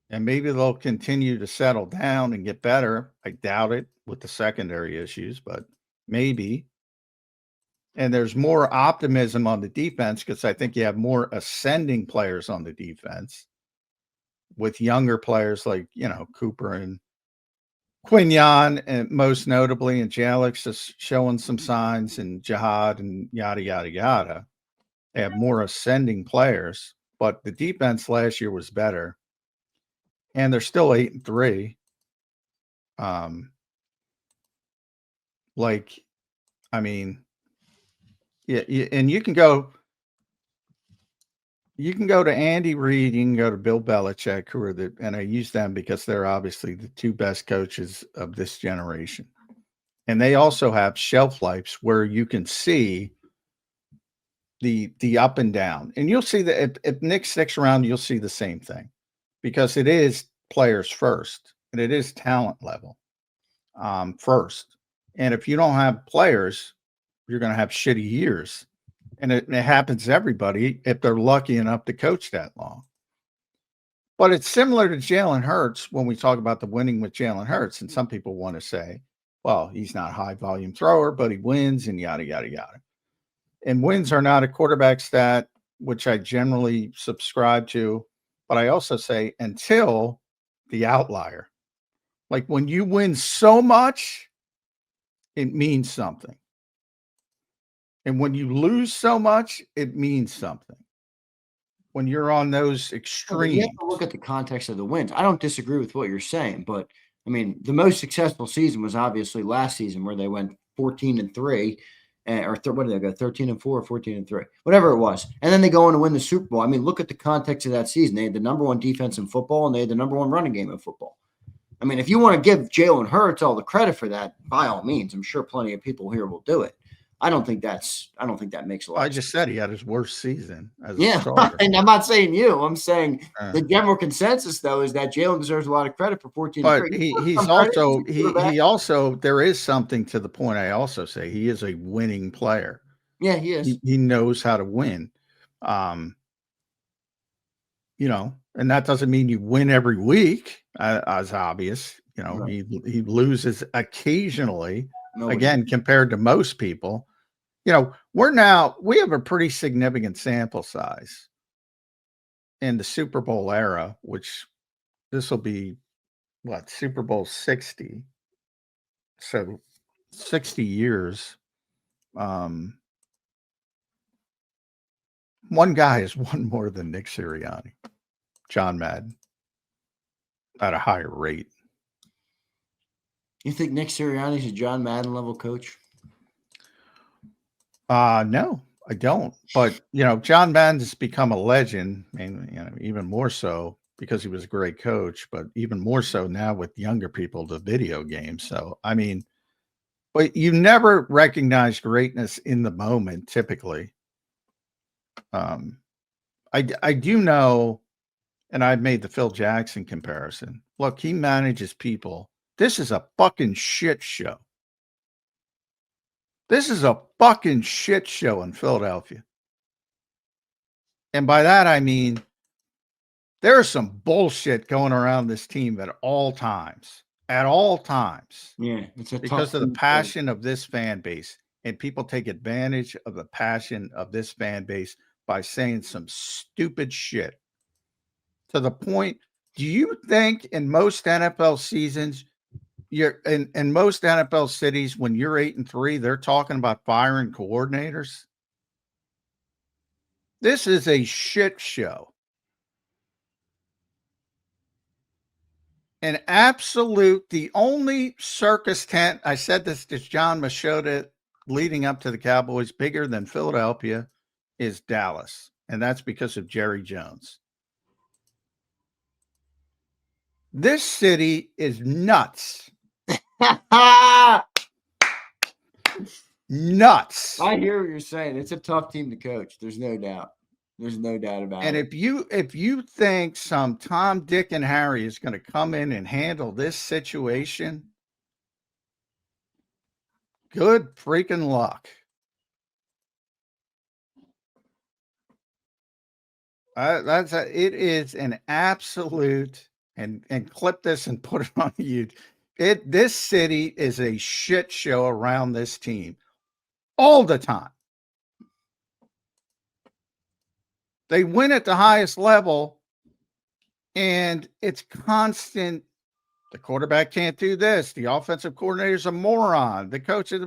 [SPEAKER 1] and maybe they'll continue to settle down and get better. I doubt it with the secondary issues, but maybe. And there's more optimism on the defense because I think you have more ascending players on the defense with younger players like, Cooper and Quignon, and most notably, and Jalix is showing some signs, and Jihad and yada, yada, yada. They have more ascending players, but the defense last year was better. And they're still 8-3. Yeah, and you can go to Andy Reid, you can go to Bill Belichick, and I use them because they're obviously the two best coaches of this generation. And they also have shelf lives where you can see the up and down. And you'll see that if Nick sticks around, you'll see the same thing because it is players first and it is talent level first. And if you don't have players, you're going to have shitty years. And it happens to everybody if they're lucky enough to coach that long. But it's similar to Jalen Hurts when we talk about the winning with Jalen Hurts. And some people want to say, well, he's not a high volume thrower, but he wins and yada, yada, yada. And wins are not a quarterback stat, which I generally subscribe to. But I also say until the outlier. Like when you win so much, it means something. And when you lose so much, it means something. When you're on those extremes.
[SPEAKER 2] You have to look at the context of the wins. I don't disagree with what you're saying, but I mean, the most successful season was obviously last season where they went 14-3, what did they go? 13-4 or 14-3, whatever it was. And then they go on to win the Super Bowl. I mean, look at the context of that season. They had the number one defense in football and they had the number one running game in football. I mean, if you want to give Jalen Hurts all the credit for that, by all means, I'm sure plenty of people here will do it. I don't think that makes a lot.
[SPEAKER 1] I just said he had his worst season as
[SPEAKER 2] a starter. And I'm not saying you. I'm saying the general consensus, though, is that Jalen deserves a lot of credit for 14.
[SPEAKER 1] But he's also there is something to the point. I also say he is a winning player.
[SPEAKER 2] Yeah, he is.
[SPEAKER 1] He knows how to win. And that doesn't mean you win every week, as obvious. Right. He loses occasionally. Again, compared to most people. We have a pretty significant sample size in the Super Bowl era, which this will be Super Bowl 60. So 60 years. One guy has won more than Nick Sirianni, John Madden, at a higher rate.
[SPEAKER 2] You think Nick Sirianni is a John Madden level coach?
[SPEAKER 1] No, I don't. But, John Madden's become a legend, and, even more so because he was a great coach, but even more so now with younger people, the video game. So, but you never recognize greatness in the moment, typically. I do know, and I've made the Phil Jackson comparison. Look, he manages people. This is a fucking shit show. This is a fucking shit show in Philadelphia. And by that, I mean, there's some bullshit going around this team at all times. At all times.
[SPEAKER 2] Yeah.
[SPEAKER 1] Because of the passion of this fan base. And people take advantage of the passion of this fan base by saying some stupid shit. To the point, do you think in most NFL seasons, you're in most NFL cities, when you're 8-3, they're talking about firing coordinators? This is a shit show. An absolute, the only circus tent, I said this to John Machota leading up to the Cowboys, bigger than Philadelphia, is Dallas. And that's because of Jerry Jones. This city is nuts. Nuts.
[SPEAKER 2] I hear what you're saying. It's a tough team to coach. There's no doubt. There's no doubt about it.
[SPEAKER 1] And if you think some Tom, Dick, and Harry is going to come in and handle this situation, good freaking luck. It is an absolute, and clip this and put it on YouTube. This city is a shit show around this team all the time. They win at the highest level, and it's constant. The quarterback can't do this. The offensive coordinator's a moron. The coach is.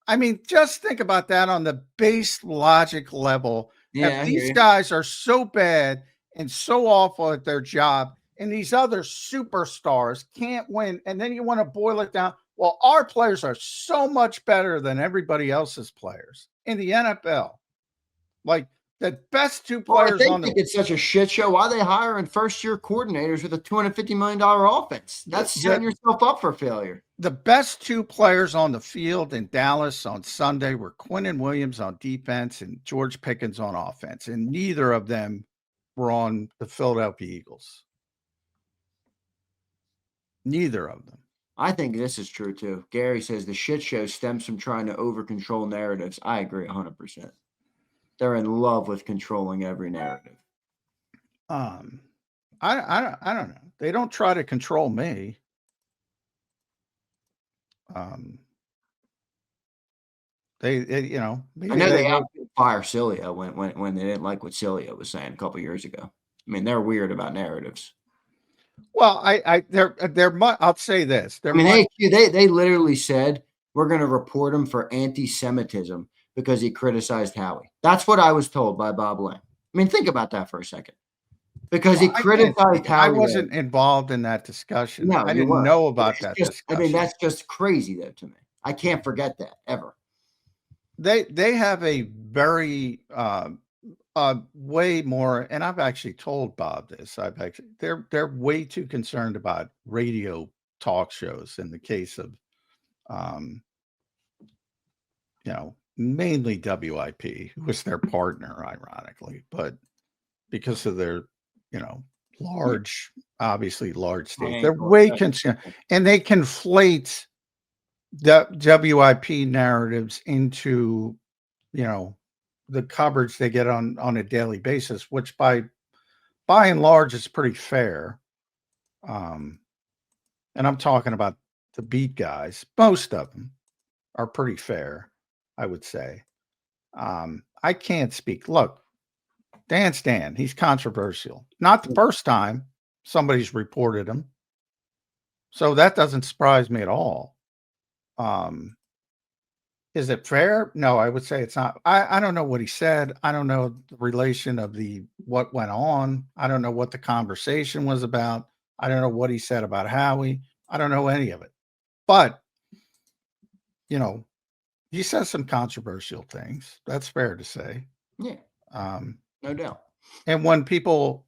[SPEAKER 1] I mean, just think about that on the base logic level.
[SPEAKER 2] Yeah,
[SPEAKER 1] If
[SPEAKER 2] I hear
[SPEAKER 1] these
[SPEAKER 2] you.
[SPEAKER 1] guys are so bad and so awful at their job, and these other superstars can't win, and then you want to boil it down. Well, our players are so much better than everybody else's players in the NFL. Like the best two
[SPEAKER 2] Well, if
[SPEAKER 1] players
[SPEAKER 2] they
[SPEAKER 1] on
[SPEAKER 2] think
[SPEAKER 1] the
[SPEAKER 2] it's such a shit show, why are they hiring first-year coordinators with a $250 million offense? That's setting yourself up for failure.
[SPEAKER 1] the best two players on the field in Dallas on Sunday were Quinnen Williams on defense and George Pickens on offense, and neither of them were on the Philadelphia Eagles. Neither of them.
[SPEAKER 2] I think this is true too. Gary says the shit show stems from trying to over-control narratives. I agree 100%. They're in love with controlling every narrative.
[SPEAKER 1] I don't know. They don't try to control me. They maybe
[SPEAKER 2] I know they
[SPEAKER 1] will.
[SPEAKER 2] asked to fire Cilia when they didn't like what Cilia was saying a couple years ago. I mean, they're weird about narratives.
[SPEAKER 1] Well, I'll say this.
[SPEAKER 2] I mean, they literally said we're going to report him for anti-Semitism because he criticized Howie. That's what I was told by Bob Lang. I mean, think about that for a second. Because he criticized Howie.
[SPEAKER 1] I wasn't involved in that discussion.
[SPEAKER 2] No,
[SPEAKER 1] I
[SPEAKER 2] you
[SPEAKER 1] didn't
[SPEAKER 2] weren't.
[SPEAKER 1] know about that
[SPEAKER 2] discussion. I mean, that's just crazy though to me. I can't forget that ever.
[SPEAKER 1] They have a very way more, and I've actually told Bob this. They're way too concerned about radio talk shows in the case of mainly WIP, who was their partner, ironically, but because of their obviously large stage, they're way concerned, and they conflate the WIP narratives into the coverage they get on a daily basis, which by and large is pretty fair. And I'm talking about the beat guys. Most of them are pretty fair, I would say. I can't speak. Look, Dan Stan, he's controversial. Not the first time somebody's reported him. So that doesn't surprise me at all. Is it fair? No, I would say it's not. I don't know what he said. I don't know the relation of what went on. I don't know what the conversation was about. I don't know what he said about Howie. I don't know any of it. But, he says some controversial things. That's fair to say.
[SPEAKER 2] Yeah. No doubt.
[SPEAKER 1] And when people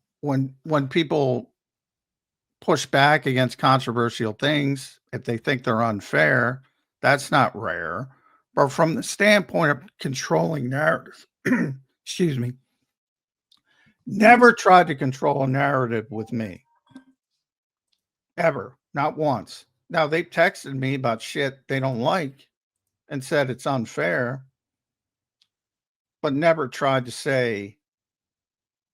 [SPEAKER 1] push back against controversial things, if they think they're unfair, that's not rare. But from the standpoint of controlling narrative, excuse me, never tried to control a narrative with me. Ever. Not once. Now, they've texted me about shit they don't like and said it's unfair, but never tried to say,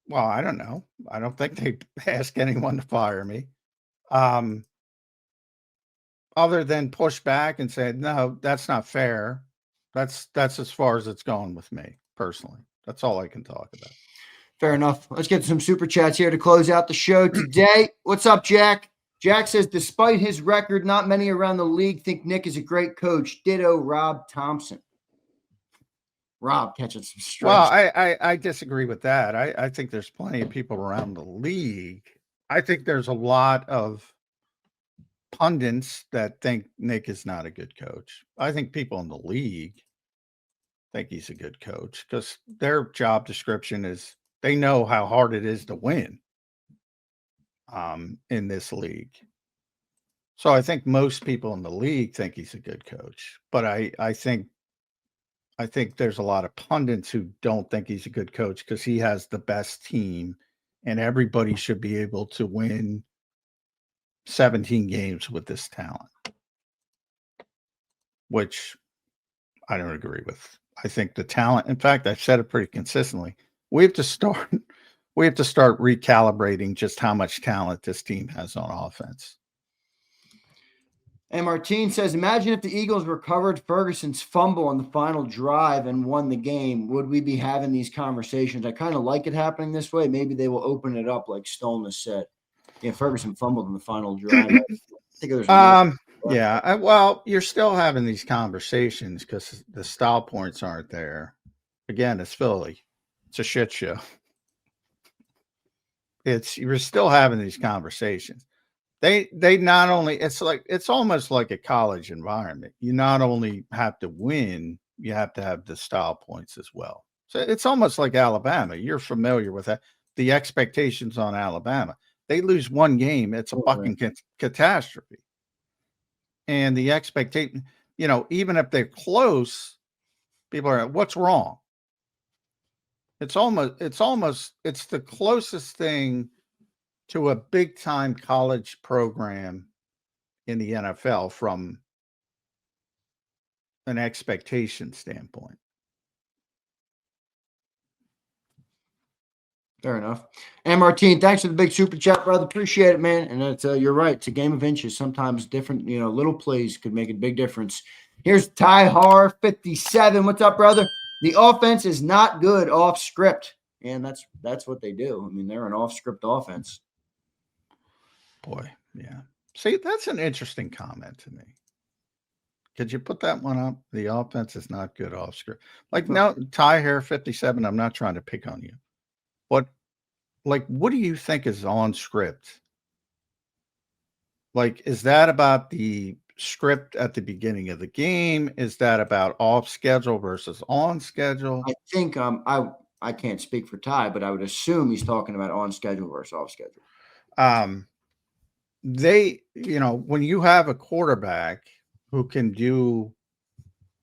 [SPEAKER 1] well, I don't know. I don't think they ask anyone to fire me. Other than push back and say, no, that's not fair. That's as far as it's going with me personally. That's all I can talk about.
[SPEAKER 2] Fair enough. Let's get some super chats here to close out the show today. What's up, Jack? Jack says, despite his record, not many around the league think Nick is a great coach. Ditto Rob Thompson. Rob catching some strikes.
[SPEAKER 1] Well, I disagree with that. I think there's plenty of people around the league. I think there's a lot of pundits that think Nick is not a good coach. I think people in the league think he's a good coach because their job description is they know how hard it is to win in this league. So I think most people in the league think he's a good coach, but I think there's a lot of pundits who don't think he's a good coach because he has the best team and everybody should be able to win 17 games with this talent, which I don't agree with. I think the talent, in fact, I've said it pretty consistently. We have to start we have to start recalibrating just how much talent this team has on offense.
[SPEAKER 2] And Martine says, imagine if the Eagles recovered Ferguson's fumble on the final drive and won the game. Would we be having these conversations? I kind of like it happening this way. Maybe they will open it up like Stone has said. Yeah, Ferguson fumbled in the final drive. I think there's
[SPEAKER 1] yeah. Well, you're still having these conversations because the style points aren't there. Again, it's Philly. It's a shit show. You're still having these conversations. They not only, it's almost like a college environment. You not only have to win, you have to have the style points as well. So it's almost like Alabama. You're familiar with that. The expectations on Alabama. They lose one game, it's a fucking catastrophe. And the expectation, even if they're close, people are, what's wrong? It's the closest thing to a big time college program in the NFL from an expectation standpoint.
[SPEAKER 2] Fair enough. And Martine, thanks for the big super chat, brother. Appreciate it, man. And that's you're right. It's a game of inches. Sometimes different, little plays could make a big difference. Here's Ty Har 57. What's up, brother? The offense is not good off script. And that's what they do. I mean, they're an off script offense.
[SPEAKER 1] Boy, yeah. See, that's an interesting comment to me. Could you put that one up? The offense is not good off script. Like, no, Ty Hair 57, I'm not trying to pick on you. But, what do you think is on script? Like, is that about the script at the beginning of the game? Is that about off schedule versus on schedule?
[SPEAKER 2] I think I can't speak for Ty, but I would assume he's talking about on schedule versus off schedule.
[SPEAKER 1] They, when you have a quarterback who can do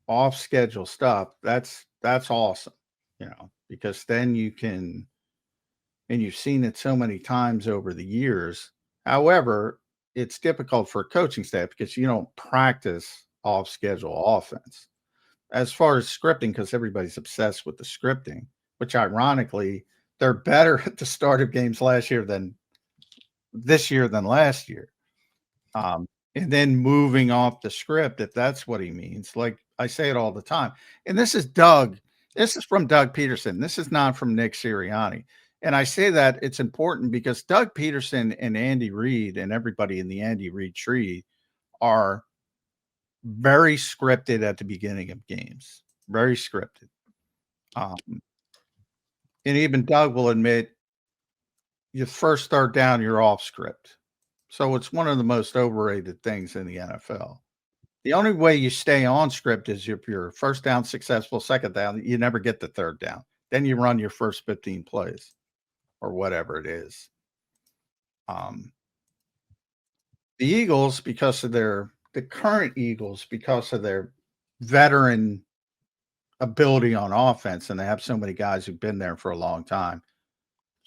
[SPEAKER 1] off schedule stuff, that's awesome, because then you can, and you've seen it so many times over the years. However, it's difficult for a coaching staff because you don't practice off schedule offense. As far as scripting, because everybody's obsessed with the scripting, which ironically, they're better at the start of games last year than this year than last year. And then moving off the script, if that's what he means. Like I say it all the time. And this is Doug. This is from Doug Peterson. This is not from Nick Sirianni. And I say that it's important because Doug Peterson and Andy Reid and everybody in the Andy Reid tree are very scripted at the beginning of games. Very scripted. And even Doug will admit, your first third down, you're off script. So it's one of the most overrated things in the NFL. The only way you stay on script is if you're first down successful, second down, you never get the third down. Then you run your first 15 plays or whatever it is. The Eagles, because of the current Eagles, because of their veteran ability on offense, and they have so many guys who've been there for a long time,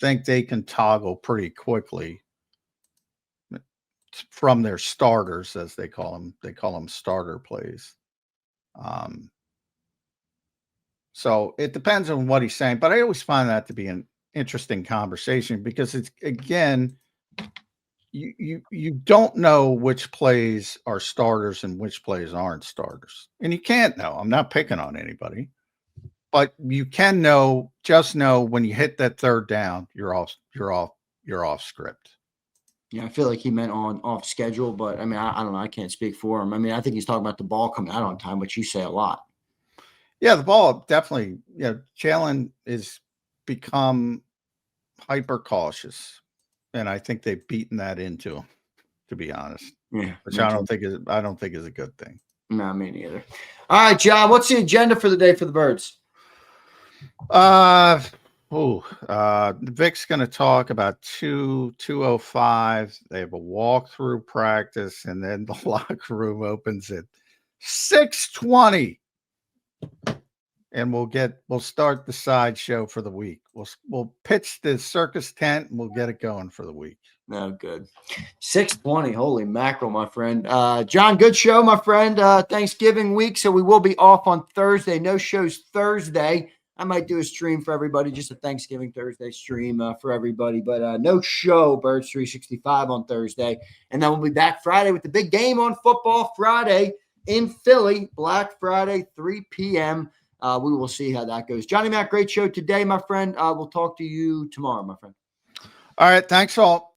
[SPEAKER 1] think they can toggle pretty quickly from their starters, as they call them. They call them starter plays. So it depends on what he's saying, but I always find that to be an interesting conversation because it's, again, you don't know which plays are starters and which plays aren't starters, and you can't know. I'm not picking on anybody, but you can know. Just know when you hit that third down, you're off script.
[SPEAKER 2] Yeah, I feel like he meant off schedule, but I mean, I don't know. I can't speak for him. I mean, I think he's talking about the ball coming out on time, which you say a lot.
[SPEAKER 1] Yeah, the ball definitely. Jalen has become hyper cautious, and I think they've beaten that into him, to be honest.
[SPEAKER 2] Yeah,
[SPEAKER 1] which I don't think is a good thing.
[SPEAKER 2] No, me neither. All right, John, what's the agenda for the day for the Birds?
[SPEAKER 1] Vic's going to talk about 2:05. They have a walkthrough practice, and then the locker room opens at 6:20. And we'll start the sideshow for the week. We'll pitch the circus tent and we'll get it going for the week.
[SPEAKER 2] No, good. 6:20. Holy mackerel, my friend. John, good show, my friend. Thanksgiving week, so we will be off on Thursday. No shows Thursday. I might do a stream for everybody, just a Thanksgiving Thursday stream for everybody. But no show, Birds 365 on Thursday. And then we'll be back Friday with the big game on Football Friday in Philly, Black Friday, 3 p.m. We will see how that goes. Johnny Mac, great show today, my friend. We'll talk to you tomorrow, my friend.
[SPEAKER 1] All right. Thanks all.